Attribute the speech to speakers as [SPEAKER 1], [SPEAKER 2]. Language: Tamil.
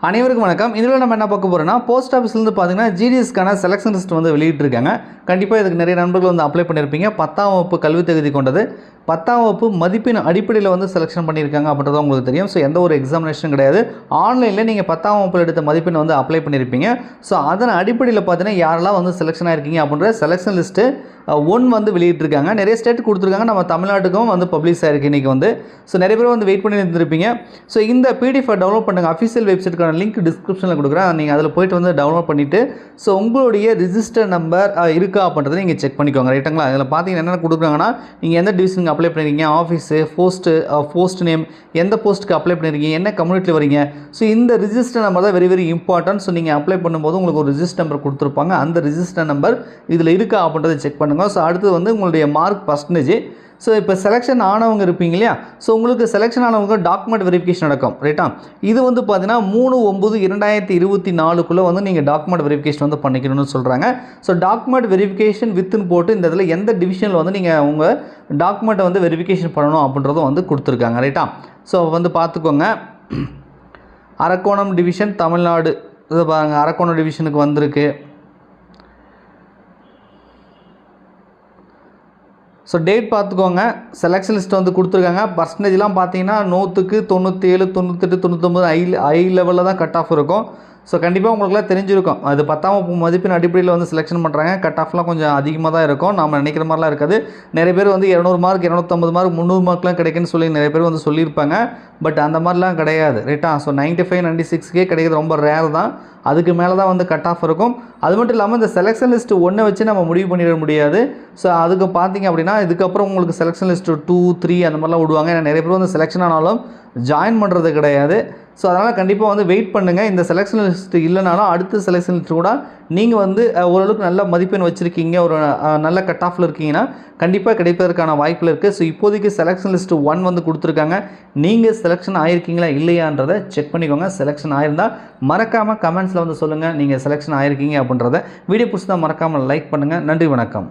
[SPEAKER 1] அனைவருக்கும் வணக்கம். இதில் நம்ம என்ன பார்க்க போகிறோம்னா, போஸ்ட் ஆஃபீஸ்லேருந்து பார்த்தீங்கன்னா ஜிடிஎஸ்க்கான செலெக்ஷன் லிஸ்ட் வந்து வெளியிட்டிருக்காங்க. கண்டிப்பாக இதுக்கு நிறைய நண்பர்கள் வந்து அப்ளை பண்ணியிருப்பீங்க. 10ஆம் வகுப்பு கல்வி தகுதி கொண்டது, 10ஆம் வகுப்பு மதிப்பெண் அடிப்படையில் வந்து செலெக்ஷன் பண்ணியிருக்காங்க அப்படின்றது உங்களுக்கு தெரியும். ஸோ எந்த ஒரு எக்ஸாமினேஷன் கிடையாது. ஆன்லைனில் நீங்கள் 10ஆம் வகுப்பில் எடுத்த மதிப்பெண் வந்து அப்ளை பண்ணியிருப்பீங்க. ஸோ அதன் அடிப்படையில் பார்த்தீங்கன்னா யாரெல்லாம் வந்து செலெக்ஷன் ஆகிருக்கீங்க அப்படின்ற செலெக்ஷன் லிஸ்ட்டு 1 வந்து வெளியிட்டிருக்காங்க. நிறைய ஸ்டேட் கொடுத்துருக்காங்க. நம்ம தமிழ்நாட்டுக்கும் வந்து பப்ளிஷ் ஆகிருக்கு இன்றைக்கி வந்து. ஸோ நிறைய பேர் வந்து வெயிட் பண்ணி இருந்திருப்பீங்க. ஸோ இந்த பிடிஎஃப் டவுன்லோட் பண்ணுங்கள். அஃபிஷியல் வெப்சைட்டுக்கான லிங்க் டிஸ்கிரிப்ஷனில் கொடுக்குறேன். நீங்கள் அதில் போய்ட்டு வந்து டவுன்லோட் பண்ணிவிட்டு ஸோ உங்களுடைய ரிஜிஸ்டர் நம்பர் இருக்கா அப்படின்றத நீங்கள் செக் பண்ணிக்கோங்க. ரைட்டுங்களா? இதில் பார்த்தீங்கன்னா என்னென்ன கொடுக்குறாங்கன்னா, நீங்கள் எந்த டிவிஷனுக்கு அப்ளை பண்ணியிருக்கீங்க, ஆஃபீஸு, போஸ்ட் நேம், எந்த போஸ்ட்டுக்கு அப்ளை பண்ணியிருக்கீங்க, என்ன கம்யூனிட்டியில் வரீங்க. ஸோ இந்த ரிஜிஸ்டர் நம்பர் தான் வெரி வெரி இம்பார்ட்டன்ட். ஸோ நீங்கள் அப்ளை பண்ணும்போது உங்களுக்கு ஒரு ரிஜிஸ்டர் நம்பர் கொடுத்துருப்பாங்க. அந்த ரிஜிஸ்டர் நம்பர் இதில் இருக்கா அப்படின்றத செக் பண்ணுங்கள். ஸோ அடுத்து வந்து உங்களுடைய மார்க் பர்சன்டேஜ். ஸோ இப்போ செலெக்ஷன் ஆனவங்க இருப்பீங்க இல்லையா? ஸோ உங்களுக்கு செலெக்ஷன் ஆனவங்க டாக்குமெண்ட் வெரிஃபிகேஷன் நடக்கும். ரைட்டா? இது வந்து பார்த்தீங்கன்னா 3/9/2024 வந்து நீங்கள் டாக்குமெண்ட் வெரிஃபிகேஷன் வந்து பண்ணிக்கணும்னு சொல்கிறாங்க. ஸோ டாக்குமெண்ட் வெரிஃபிகேஷன் வித்துன்னு போட்டு இந்த இதில் எந்த டிவிஷனில் வந்து நீங்கள் உங்கள் டாக்குமெண்ட்டை வந்து வெரிஃபிகேஷன் பண்ணணும் அப்படின்றதும் வந்து கொடுத்துருக்காங்க. ரைட்டா? ஸோ வந்து பார்த்துக்கோங்க. அரக்கோணம் டிவிஷன் தமிழ்நாடு, இது பாருங்கள், அரக்கோணம் டிவிஷனுக்கு வந்திருக்கு. ஸோ டேட் பார்த்துக்கோங்க. செலெக்ஷன் லிஸ்ட் வந்து கொடுத்துருக்காங்க. பர்சன்டேஜ்லாம் பார்த்தீங்கன்னா 100க்கு 97, 98, 99 ஹை லெவலில் தான் கட் ஆஃப் இருக்கும். ஸோ கண்டிப்பாக உங்களுக்குலாம் தெரிஞ்சிருக்கும். அது 10ஆம் வகுப்பு மதிப்பெண் அடிப்படையில் வந்து செலெக்ஷன் பண்ணுறாங்க. கட் ஆஃப்லாம் கொஞ்சம் அதிகமாக தான் இருக்கும். நம்ம நினைக்கிற மாதிரிலாம் இருக்காது. நிறைய பேர் வந்து 200 மார்க், 250 மார்க், 300 மார்க்லாம் கிடைக்குன்னு சொல்லி நிறைய பேர் வந்து சொல்லியிருப்பாங்க. பட் அந்த மாதிரிலாம் கிடையாது. ரைட்டா? ஸோ 95, 96கே கிடைக்கிறது ரொம்ப ரேர் தான். அதுக்கு மேலே தான் வந்து கட் ஆஃப் இருக்கும். அது மட்டும் இல்லாமல் இந்த செலெக்ஷன் லிஸ்ட்டு 1 வச்சு நம்ம முடிவு பண்ணிட முடியாது. ஸோ அதுக்கு பார்த்தீங்க அப்படின்னா இதுக்கப்புறம் உங்களுக்கு செலெக்ஷன் லிஸ்ட்டு 2, 3 அந்த மாதிரிலாம் விடுவாங்க. ஏன்னா நிறைய பேர் வந்து செலெக்ஷன் ஆனாலும் ஜாயின் பண்ணுறது கிடையாது. ஸோ அதனால் கண்டிப்பாக வந்து வெயிட் பண்ணுங்கள். இந்த செலெக்ஷன் லிஸ்ட்டு இல்லைனாலும் அடுத்த செலெக்ஷன் லிஸ்ட்டு கூட நீங்கள் வந்து ஓரளவுக்கு நல்ல மதிப்பெண் வச்சுருக்கீங்க, ஒரு நல்ல கட் ஆஃபில் இருக்கீங்கன்னா கண்டிப்பாக கிடைப்பதற்கான வாய்ப்பில் இருக்குது. ஸோ இப்போதைக்கு செலெக்ஷன் லிஸ்ட்டு 1 வந்து கொடுத்துருக்காங்க. நீங்கள் செலெக்ஷன் ஆகிருக்கீங்களா இல்லையான்றதை செக் பண்ணிக்கோங்க. செலெக்ஷன் ஆகிருந்தால் மறக்காமல் கமெண்ட்ஸில் வந்து சொல்லுங்கள் நீங்கள் செலெக்ஷன் ஆகிருக்கீங்க அப்படின்றத. வீடியோ பிடிச்சா மறக்காமல் லைக் பண்ணுங்கள். நன்றி, வணக்கம்.